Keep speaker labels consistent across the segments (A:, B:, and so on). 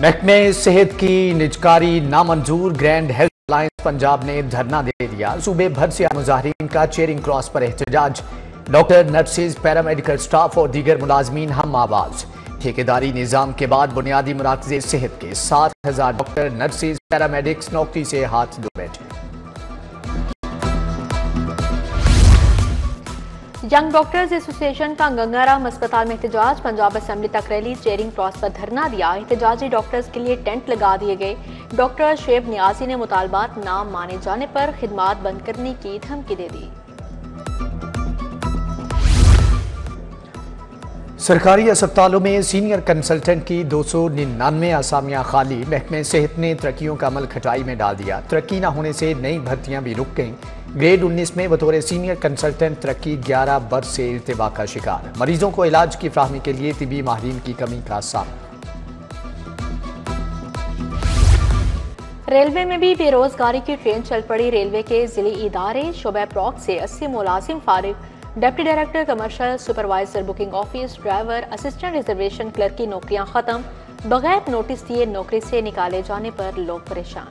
A: महकमे सेहत की निजकारी नामंजूर। ग्रैंड हेल्थ अलायंस पंजाब ने धरना दे दिया। सूबे भर से मुजाहिरीन का चेयरिंग क्रॉस पर एहतजाज। डॉक्टर, नर्सेज, पैरामेडिकल स्टाफ और दीगर मुलाजमीन हम आवाज। ठेकेदारी निजाम के बाद बुनियादी मराकज़े सेहत के 7,000 डॉक्टर, नर्सेज, पैरामेडिक्स नौकरी से हाथ धो बैठे।
B: यंग डॉक्टर्स एसोसिएशन का गंगाराम अस्पताल में एहतजाज। पंजाब असेंबली तक रैली, चेयरिंग क्रॉस पर धरना दिया। एहतजाजी डॉक्टर्स के लिए टेंट लगा दिए गए। डॉक्टर शेब नियाजी ने मुतालबात ना माने जाने पर खिदमात बंद करने की धमकी दे दी।
A: सरकारी अस्पतालों में सीनियर कंसल्टेंट की 299 आसामियां खाली। महकमे सेहत ने तरक्कियों का अमल खटाई में डाल दिया। तरक्की न होने से नई भर्तियां भी रुक गईं। ग्रेड 19 में बतौर सीनियर कंसल्टेंट तरक्की 11 बरस से इर्तिबा का शिकार। मरीजों को इलाज की फ्राहमी के लिए तिबी माहिरीन की कमी का सामना।
B: रेलवे में भी बेरोजगारी की ट्रेन चल पड़ी। रेलवे के जिले इदारे शोबा प्रॉक से 80 मुलाजिम फारिग। Deputy director commercial, supervisor, booking office, driver, assistant reservation clerk की नौकरियां खत्म। बगैर नोटिस दिए नौकरी से निकाले जाने पर लोग परेशान।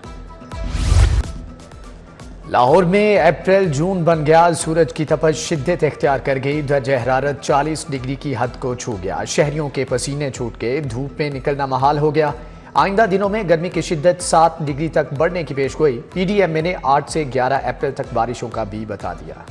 A: लाहौर में अप्रैल जून बन गया। सूरज की तपश शिद्दत इख्तियार कर गई। दर्जे हरारत 40 डिग्री की हद को छू गया। शहरियों के पसीने छूट के धूप में निकलना महाल हो गया। आइंदा दिनों में गर्मी की शिद्दत 7 डिग्री तक बढ़ने की पेशगोई। पीडीएमए ने 8 से 11 अप्रैल तक बारिशों का भी बता दिया।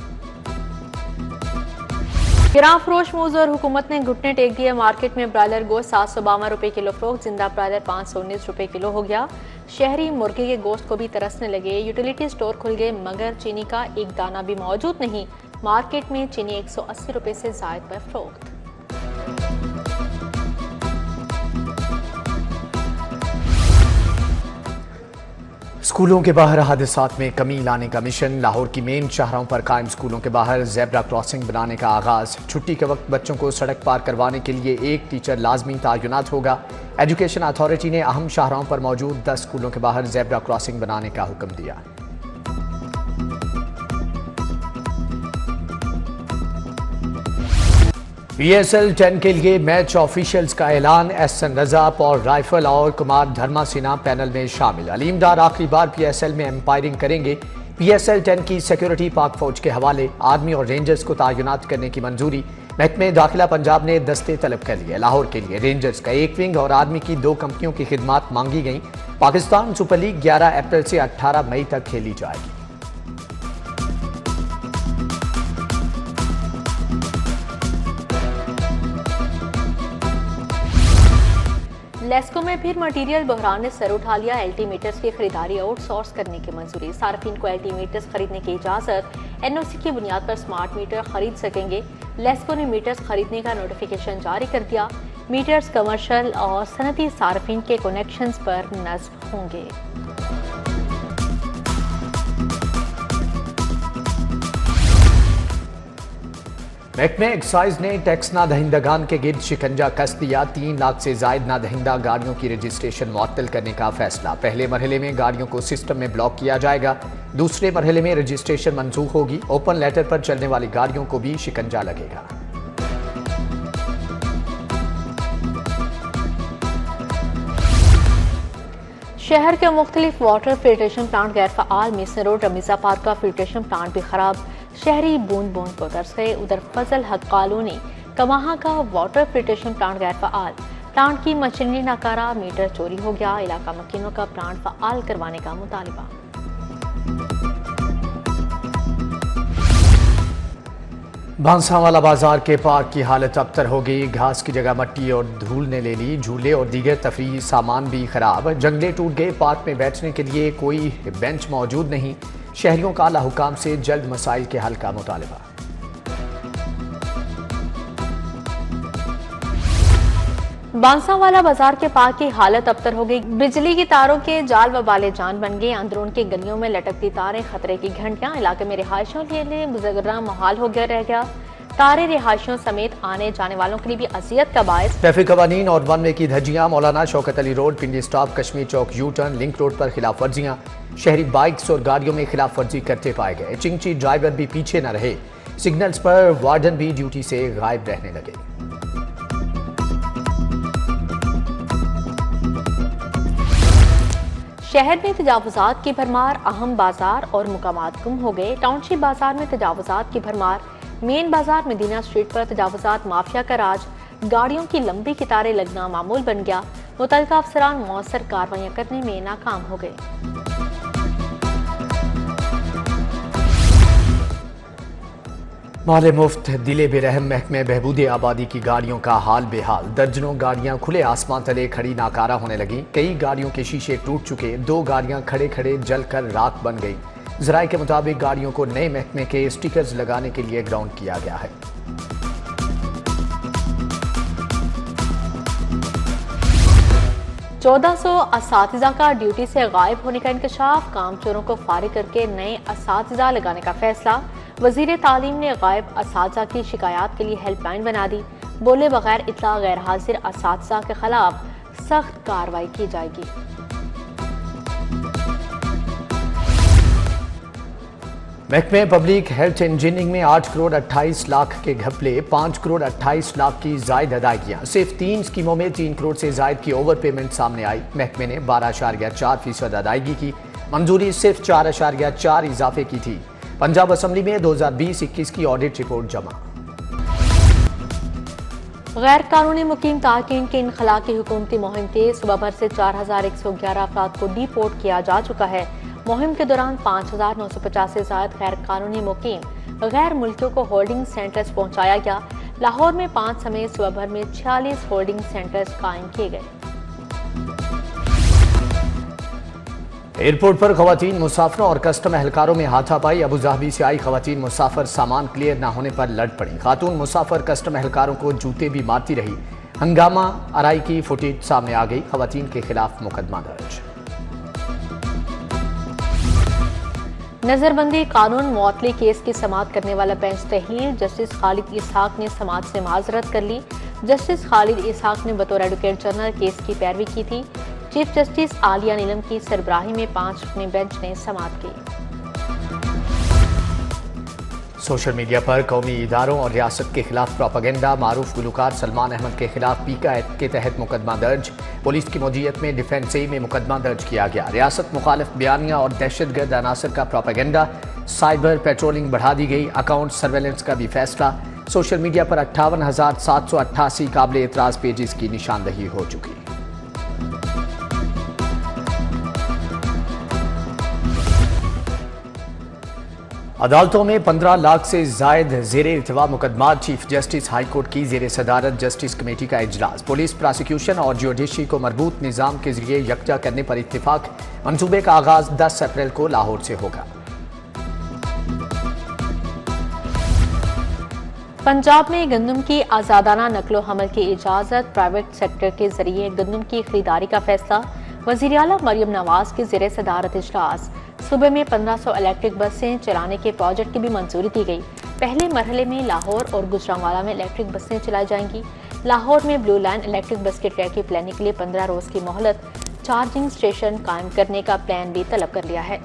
B: गिरां फरोश मूज और हुकूमत ने घुटने टेक दिए। मार्केट में ब्रायलर गोश्त 752 रुपए किलो फरोख्त। जिंदा ब्रायलर 519 रुपए किलो हो गया। शहरी मुर्गे के गोश्त को भी तरसने लगे। यूटिलिटी स्टोर खुल गए मगर चीनी का एक दाना भी मौजूद नहीं। मार्केट में चीनी 180 रुपए से जायद पर फरोख्त।
A: स्कूलों के बाहर हादसात में कमी लाने का मिशन। लाहौर की मेन शाहराहों पर कायम स्कूलों के बाहर ज़ेब्रा क्रॉसिंग बनाने का आगाज। छुट्टी के वक्त बच्चों को सड़क पार करवाने के लिए एक टीचर लाजमी तैनात होगा। एजुकेशन अथॉरिटी ने अहम शाहराहों पर मौजूद 10 स्कूलों के बाहर ज़ेब्रा क्रॉसिंग बनाने का हुक्म दिया। PSL 10 के लिए मैच ऑफिशियल्स का ऐलान। एहसन रजा, पॉल राइफल और कुमार धर्मा सिन्हा पैनल में शामिल। अलीम डार आखिरी बार PSL में एम्पायरिंग करेंगे। PSL 10 की सिक्योरिटी पाक फौज के हवाले। आर्मी और रेंजर्स को तैनात करने की मंजूरी। महकमे दाखिला पंजाब ने दस्ते तलब कर लिए। लाहौर के लिए रेंजर्स का एक विंग और आर्मी की 2 कंपनियों की खिदमात मांगी गई। पाकिस्तान सुपर लीग 11 अप्रैल से 18 मई तक खेली जाएगी।
B: लेस्को में फिर मटीरियल बहरान ने सर उठा लिया। एल्टीमीटर्स की खरीदारी आउटसोर्स करने की मंजूरी। सार्फिन को एल्टीमीटर्स खरीदने की इजाजत। NOC की बुनियाद पर स्मार्ट मीटर खरीद सकेंगे। लेस्को ने मीटर्स खरीदने का नोटिफिकेशन जारी कर दिया। मीटर्स कमर्शियल और सनती सार्फिन के कनेक्शंस पर नस्ब होंगे।
A: महकमे एक्साइज ने टैक्स नादहिंदगान के गिर्द शिकंजा कस दिया। 3 लाख से जायद नादहिंदा गाड़ियों की रजिस्ट्रेशन मुअत्तल करने का फैसला। पहले मरहले में गाड़ियों को सिस्टम में ब्लॉक किया जाएगा। दूसरे मरहले में रजिस्ट्रेशन मंसूख होगी। ओपन लेटर पर चलने वाली गाड़ियों को भी शिकंजा लगेगा।
B: शहर के मुख्तलिफ वाटर फिल्ट्रेशन प्लांट गैर फ़ाल। मिसन रोड, रमीज़ाबाद का फिल्ट्रेशन प्लांट भी खराब। शहरी बूंद बूंद को तरस गए। उधर फजल हक कॉलोनी कमाहा का वाटर फिल्ट्रेशन प्लांट गैर फ़ाल। प्लांट की मशीनरी नाकारा, मीटर चोरी हो गया। इलाका मकीनों का प्लांट फ़ाल करवाने का मुतालबा।
A: बांसावाला बाजार के पार्क की हालत अबतर हो गई। घास की जगह मट्टी और धूल ने ले ली। झूले और दीगर तफरीही सामान भी खराब। जंगले टूट गए। पार्क में बैठने के लिए कोई बेंच मौजूद नहीं। शहरियों का आला हुकाम से जल्द मसाइल के हल का मुतालबा।
B: बांसावाला बाजार के पार्क की हालत अबतर हो गई। बिजली की तारों के जाल व बाले जान बन गए। अंदरून के गलियों में लटकती तारें खतरे की घंटियां। इलाके में रिहायशियों के लिए गुजरना मुहाल हो गया रह गया। तारे रिहायशियों समेत आने जाने वालों के लिए भी अजियत का बायस।
A: ट्रैफिक कवानीन और 1 वे की धज्जियां। मौलाना शौकत अली रोड, पिंडी स्टॉप, कश्मीर चौक, यू टर्न, लिंक रोड पर खिलाफ वर्जियां। शहरी बाइक्स और गाड़ियों में खिलाफ वर्जी करते पाए गए। चिंची ड्राइवर भी पीछे न रहे। सिग्नल्स पर वार्डन भी ड्यूटी से गायब रहने लगे।
B: शहर में तजावुजात की भरमार, अहम बाजार और मुकामात गुम हो गए। टाउनशिप बाजार में तजावुजात की भरमार, मेन बाजार मदीना स्ट्रीट पर तजावुजात माफिया का राज, गाड़ियों की लंबी कतारें लगना मामूल बन गया। मुतल्लिका अफसरान मौसर कार्रवाइयां करने में नाकाम हो गए।
A: माले मुफ्त दिले बेरहम महकमे बहबूद आबादी की गाड़ियों का हाल बेहाल। दर्जनों गाड़ियां खुले आसमान तले खड़ी नाकारा होने लगी। कई गाड़ियों के शीशे टूट चुके, 2 गाड़ियां खड़े खड़े जलकर राख बन गई। जराये के मुताबिक गाड़ियों को नए महकमे के स्टिकर्स लगाने के लिए ग्राउंड किया गया है।
B: चौदह 1400 असातिज़ा का ड्यूटी से गायब होने का इंकशाफ, काम चोरों को फारिग करके नए असातिज़ा लगाने का फैसला। वजीर तालीम ने गायब असातिज़ा की शिकायत के लिए हेल्पलाइन बना दी। बोले बगैर इतला गैर हाजिर असातिज़ा के खिलाफ सख्त कार्रवाई की जाएगी।
A: महकमे पब्लिक हेल्थ इंजीनियरिंग में 8 करोड़ 28 लाख के घपले, 5 करोड़ 28 लाख की जायद अदायगियां। सिर्फ 3 स्कीमों में 3 करोड़ से जायद की ओवर पेमेंट सामने आई। महकमे ने 12.4% अदायगी की, मंजूरी सिर्फ 4.4 इजाफे की थी। पंजाब असम्बली में 2020-21 की ऑडिट रिपोर्ट जमा।
B: गैर कानूनी मुकीम तारकीन के इनखला की हुकूमती मुहिम के सुबह भर से 4111 अफराद को डिपोर्ट किया जा चुका है। मुहिम के दौरान 5950 से ज्यादा गैर कानूनी मुकीम गैर मुल्कियों को होल्डिंग सेंटर्स पहुंचाया गया। लाहौर में 5 समेत सुबह भर में 46 होल्डिंग सेंटर्स कायम किए गए।
A: एयरपोर्ट पर खवातीन मुसाफिरों और कस्टम एहलकारों में हाथापाई। अबुधाबी से आई खवातीन मुसाफिर सामान क्लियर न होने पर लड़ पड़ी। खातून मुसाफिर कस्टम एहलकारों को जूते भी मारती रही। हंगामा आराई की फुटेज सामने आ गई। खवातीन के खिलाफ मुकदमा दर्ज।
B: नजरबंदी कानून मुअत्तली केस की समाअत करने वाला बेंच तहलील। जस्टिस खालिद इसहाक ने समाअत से माजरत कर ली। जस्टिस खालिद इसहाक ने बतौर एडवोकेट जनरल केस की पैरवी की थी। चीफ जस्टिस आलिया नीलम की सरबराही में 5 रुकनी बेंच ने समाअत की।
A: सोशल मीडिया पर कौमी इदारों और रियासत के खिलाफ प्रोपेगेंडा। मारूफ गुलकार सलमान अहमद के खिलाफ पीका एक्ट के तहत मुकदमा दर्ज। पुलिस की मौजियत में डिफेंस ए में मुकदमा दर्ज किया गया। रियासत मुखालिफ बयानिया और दहशतगर्द अनासर का प्रोपेगेंडा। साइबर पेट्रोलिंग बढ़ा दी गई। अकाउंट सर्वेलेंस का भी फैसला। सोशल मीडिया पर 58,788 काबिल एतराज पेजेस की निशानदही हो चुकी। अदालतों में 15 लाख से जायद जेरे इल्तिवा मुकदमा। चीफ जस्टिस हाई कोर्ट की जेर सदारत जस्टिस कमेटी का इजलास। पुलिस, प्रोसिक्यूशन और जुडिशरी को मरबूत निज़ाम के जरिए यकजा करने पर इत्तिफाक। मंसूबे का आगाज 10 अप्रैल को लाहौर से होगा।
B: पंजाब में गंदम की आज़ादाना नकलो हमल की इजाज़त। प्राइवेट सेक्टर के जरिए गंदम की खरीदारी का फैसला। वज़ीर आला मरियम नवाज की जेर सदारत इजलास। सूबे में 1500 इलेक्ट्रिक बसें चलाने के प्रोजेक्ट की भी मंजूरी दी गई। पहले मरहले में लाहौर और गुजरांवाला में इलेक्ट्रिक बसें चलाई जाएंगी। लाहौर में ब्लू लाइन इलेक्ट्रिक बस के ट्रैक की प्लानिंग के लिए 15 रोज की मोहलत। चार्जिंग स्टेशन कायम करने का प्लान भी तलब कर लिया है।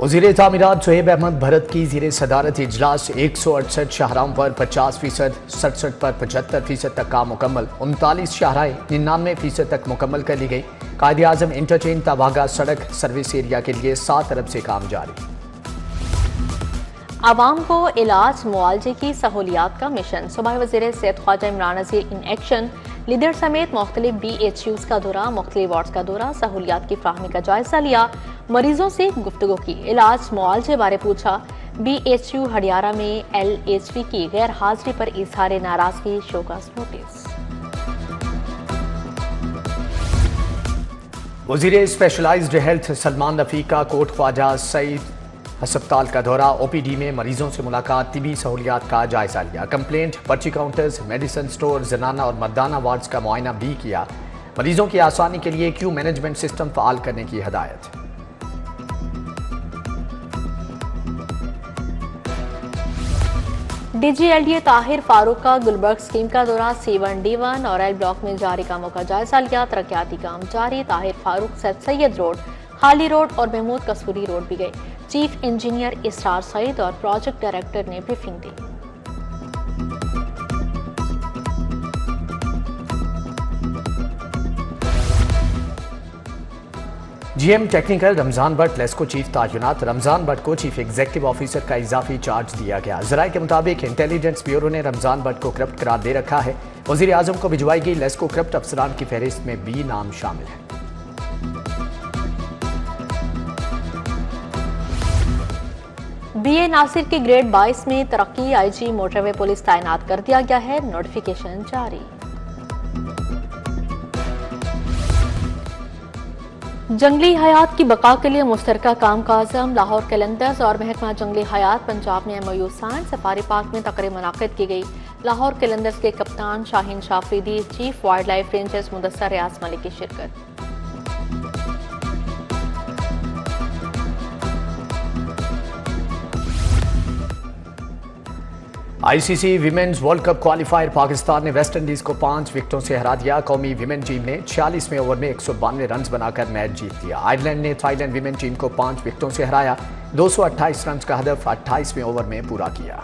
A: वज़ीर तामीरात सुहेब अहमद भरत की ज़ेरे सदारत इजलास। 168 शाहराहों पर 50%, 67 पर 75% तक काम मुकम्मल। 39 शाहराएं 99% तक मुकम्मल कर ली गई। कायदे आज़म इंटरचेंज तवागा सड़क सर्विस एरिया के लिए 7 अरब से काम जारी।
B: आवाम को इलाज मुआवजे की सहूलियात का मिशन। सूबाई वज़ीर सेहत Khwaja Imran Nazir in action. Leader समेत मुख्तलिफ BHUs का दौरा, मुख्तलिफ वार्ड्स का दौरा, सहूलियात की फ्राहमी का जायजा लिया। मरीजों से गुफ्तगू की, इलाज मुआवजे बारे पूछा। BHU हडियारा में LHV की गैर हाजिरी पर इजहार नाराजगी, शोकस नोटिस।
A: वज़ीर स्पेशलाइज्ड हेल्थ सलमान रफीक का कोट ख्वाजा सईद अस्पताल का दौरा। OPD में मरीजों से मुलाकात, तिबी सहूलियात का जायजा लिया। कंप्लेंट, पर्ची काउंटर्स, मेडिसिन स्टोर, जनाना और मर्दाना वार्ड्स का मुआयना भी किया। मरीजों की आसानी के लिए क्यू मैनेजमेंट सिस्टम फ़ाल करने की हदायत।
B: DG LDA ताहिर फारूक का गुलबर्ग स्कीम का दौरा। C1 D1 और L ब्लॉक में जारी कामों का जायजा लिया। तरक्याती काम जारी। ताहिर फारूक सर सैयद रोड हाली रोड और महमूद कसूरी रोड भी गए। चीफ इंजीनियर इसरार सईद और प्रोजेक्ट डायरेक्टर ने ब्रीफिंग दी।
A: GM technical Ramzan Bhatt, LESCO chief तैनात। रमजान भट्ट को चीफ एग्जीक्यूटिव ऑफिसर का इजाफी चार्ज दिया गया। जराये के मुताबिक इंटेलिजेंस ब्यूरो ने रमजान भट्ट को करप्ट करार दे रखा है। वजीर आजम को भिजवाई गई लेस्को करप्ट अफसरान की फहरिस्त में भी नाम शामिल है।
B: बीए नासिर के ग्रेड 22 में तरक्की आईजी मोटरवे पुलिस तैनात कर दिया गया है। नोटिफिकेशन जारी। जंगली हयात की बका के लिए मुश्तरका काम का आज़म। लाहौर कैलेंडर्स और महकमा जंगली हयात पंजाब में MOU साइन। सफारी पार्क में तकरीब मुनाकिद की गई। लाहौर कैलेंडर्स के कप्तान Shaheen Shah Afridi, chief wild life rangers Mudassar Riaz Malik की शिरकत।
A: ICC women's world cup qualifier Pakistan ने वेस्ट इंडीज को 5 विकेटों से हरा दिया। कौमी विमेन टीम ने 46वें ओवर में 192 रन बनाकर मैच जीत लिया। आयरलैंड ने थाईलैंड विमेन टीम को 5 विकेटों से हराया। 228 रन का हदफ 28वें ओवर में पूरा किया।